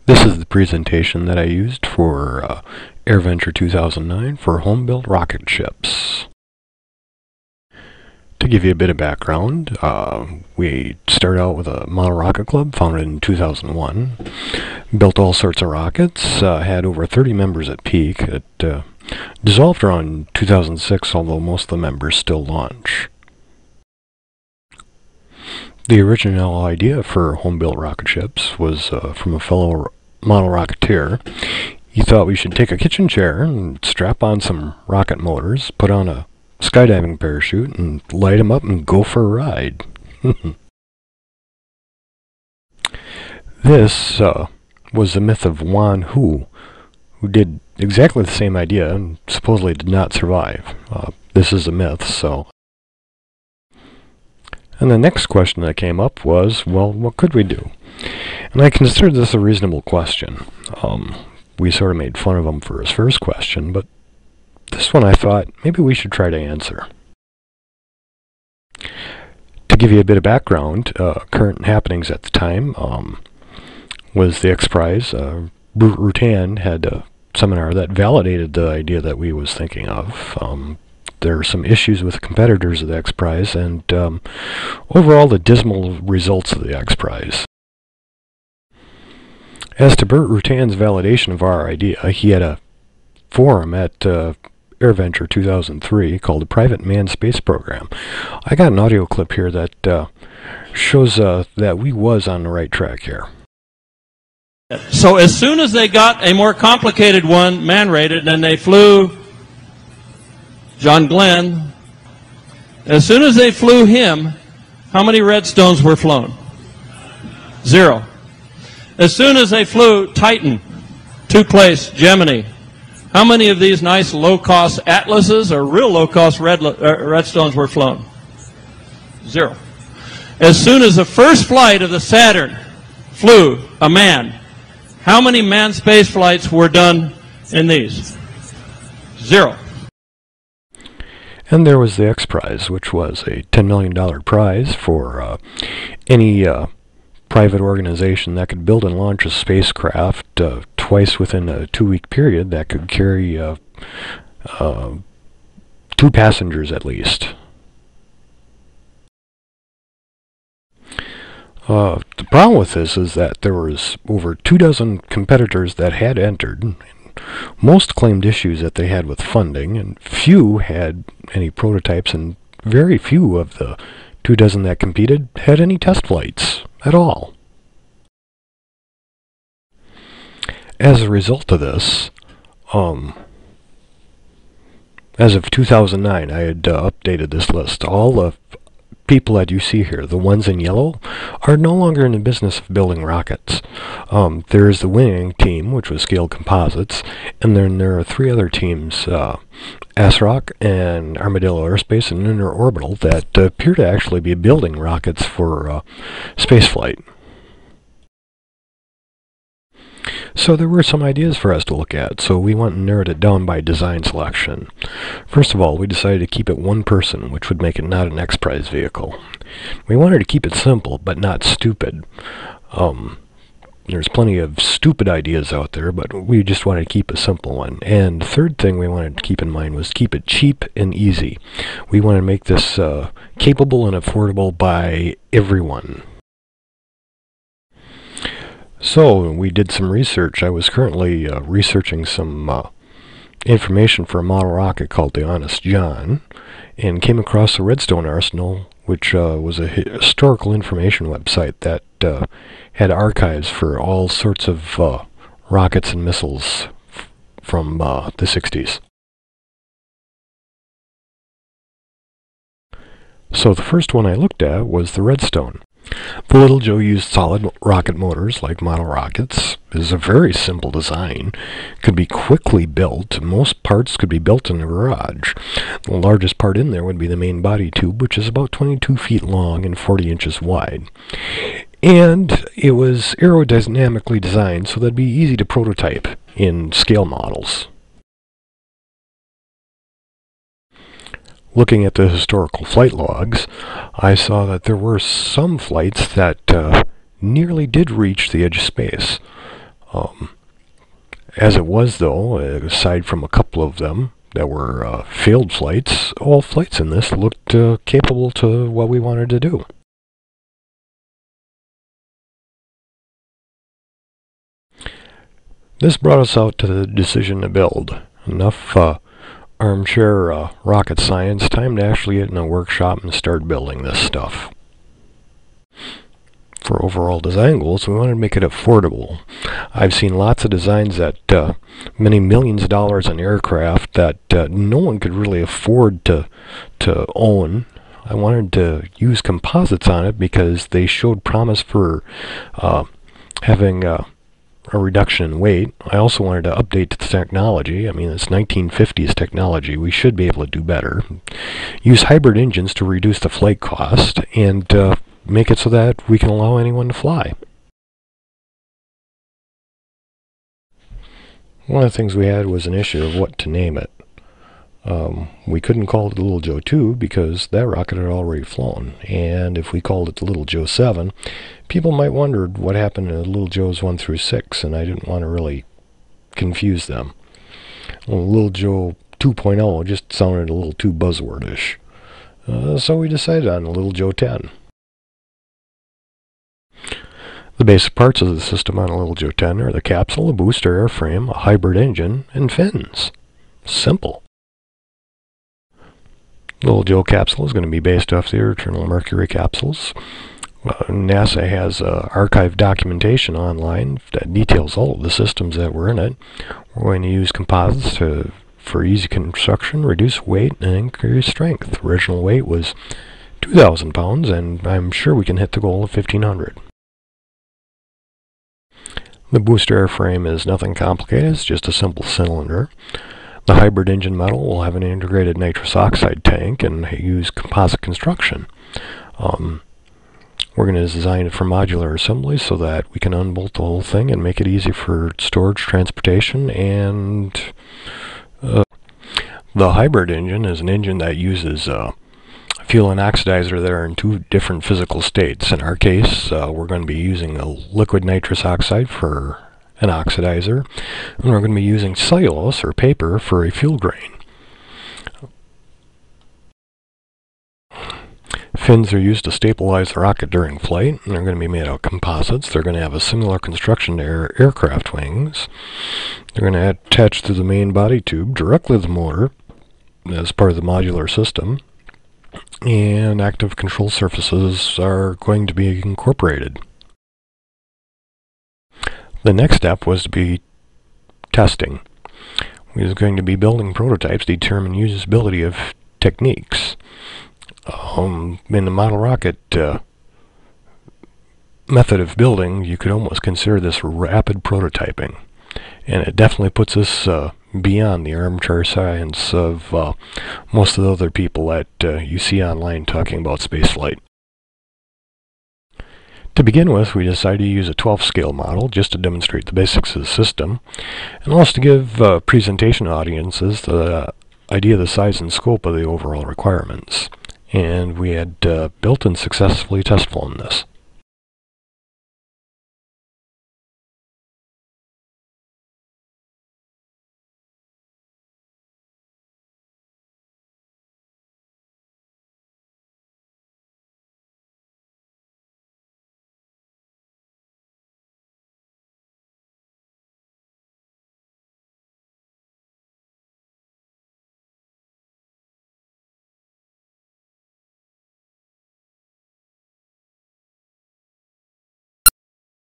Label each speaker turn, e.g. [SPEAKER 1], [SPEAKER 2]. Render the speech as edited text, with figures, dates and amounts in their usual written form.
[SPEAKER 1] This is the presentation that I used for AirVenture 2009 for home-built rocket ships. To give you a bit of background, we started out with a model rocket club founded in 2001. Built all sorts of rockets, had over 30 members at peak. It dissolved around 2006, although most of the members still launch. The original idea for home-built rocket ships was from a fellow model rocketeer. He thought we should take a kitchen chair and strap on some rocket motors, put on a skydiving parachute, and light them up and go for a ride. This was the myth of Wan Hu, who did exactly the same idea and supposedly did not survive. This is a myth, so... And the next question that came up was, well, what could we do? And I considered this a reasonable question. We sort of made fun of him for his first question, but this one I thought maybe we should try to answer. To give you a bit of background, current happenings at the time was the X Prize. Brute Rutan had a seminar that validated the idea that we was thinking of. There are some issues with competitors of the X Prize, and overall the dismal results of the X Prize. As to Burt Rutan's validation of our idea, he had a forum at AirVenture 2003 called the Private Manned Space Program. I got an audio clip here that shows that we was on the right track here.
[SPEAKER 2] So as soon as they got a more complicated one man-rated and they flew John Glenn, as soon as they flew him, how many Redstones were flown? 0. As soon as they flew Titan, two-place Gemini, how many of these nice low-cost Atlases or real low-cost Redstones were flown? 0. As soon as the first flight of the Saturn flew a man, how many manned space flights were done in these? 0.
[SPEAKER 1] And there was the X Prize, which was a $10 million prize for any private organization that could build and launch a spacecraft twice within a 2-week period that could carry 2 passengers at least. The problem with this is that there was over 24 competitors that had entered. Most claimed issues that they had with funding, and few had any prototypes, and very few of the 24 that competed had any test flights at all. As a result of this, as of 2009, I had updated this list. All the people that you see here, the ones in yellow, are no longer in the business of building rockets. There is the winning team, which was Scaled Composites, and then there are 3 other teams, ASRock and Armadillo Aerospace and Inner Orbital, that appear to actually be building rockets for spaceflight. So there were some ideas for us to look at, so we went and narrowed it down by design selection. First of all, we decided to keep it one person, which would make it not an X Prize vehicle. We wanted to keep it simple, but not stupid. There's plenty of stupid ideas out there, but we just wanted to keep a simple one. And the third thing we wanted to keep in mind was keep it cheap and easy. We wanted to make this capable and affordable by everyone. So we did some research. I was currently researching some information for a model rocket called the Honest John, and came across the Redstone Arsenal, which was a historical information website that had archives for all sorts of rockets and missiles from the 60s. So the first one I looked at was the Redstone. The Little Joe used solid rocket motors like model rockets. It is a very simple design. Could be quickly built. Most parts could be built in the garage. The largest part in there would be the main body tube, which is about 22 feet long and 40 inches wide. And it was aerodynamically designed so that it'd be easy to prototype in scale models. Looking at the historical flight logs, I saw that there were some flights that nearly did reach the edge of space. As it was, though, aside from a couple of them that were failed flights, all flights in this looked capable to what we wanted to do. This brought us out to the decision to build. Enough armchair rocket science, time to actually get in a workshop and start building this stuff. For overall design goals, we wanted to make it affordable. I've seen lots of designs that many millions of dollars on aircraft that no one could really afford to own. I wanted to use composites on it because they showed promise for having a reduction in weight. I also wanted to update the technology. I mean, it's 1950s technology. We should be able to do better. Use hybrid engines to reduce the flight cost and make it so that we can allow anyone to fly. One of the things we had was an issue of what to name it. We couldn't call it the Little Joe 2 because that rocket had already flown. And if we called it the Little Joe 7, people might wonder what happened to the Little Joes 1 through 6, and I didn't want to really confuse them. Well, Little Joe 2.0 just sounded a little too buzzwordish. So we decided on the Little Joe 10. The basic parts of the system on a Little Joe 10 are the capsule, a booster airframe, a hybrid engine, and fins. Simple. Little Joe capsule is going to be based off the original Mercury capsules. NASA has archived documentation online that details all of the systems that were in it. We're going to use composites for easy construction, reduce weight, and increase strength. The original weight was 2,000 pounds, and I'm sure we can hit the goal of 1,500. The booster airframe is nothing complicated, it's just a simple cylinder. The hybrid engine model will have an integrated nitrous oxide tank and use composite construction. We're going to design it for modular assembly so that we can unbolt the whole thing and make it easy for storage, transportation, and the hybrid engine is an engine that uses fuel and oxidizer that are in two different physical states. In our case, we're going to be using a liquid nitrous oxide for an oxidizer, and we're going to be using cellulose or paper for a fuel grain. Fins are used to stabilize the rocket during flight, and they're going to be made out of composites. They're going to have a similar construction to aircraft wings. They're going to attach to the main body tube directly to the motor as part of the modular system, and active control surfaces are going to be incorporated. The next step was to be testing. We was going to be building prototypes to determine usability of techniques. In the model rocket method of building, you could almost consider this rapid prototyping, and it definitely puts us beyond the armchair science of most of the other people that you see online talking about spaceflight. To begin with, we decided to use a 12 scale model just to demonstrate the basics of the system, and also to give presentation audiences the idea of the size and scope of the overall requirements. And we had built and successfully test flown this.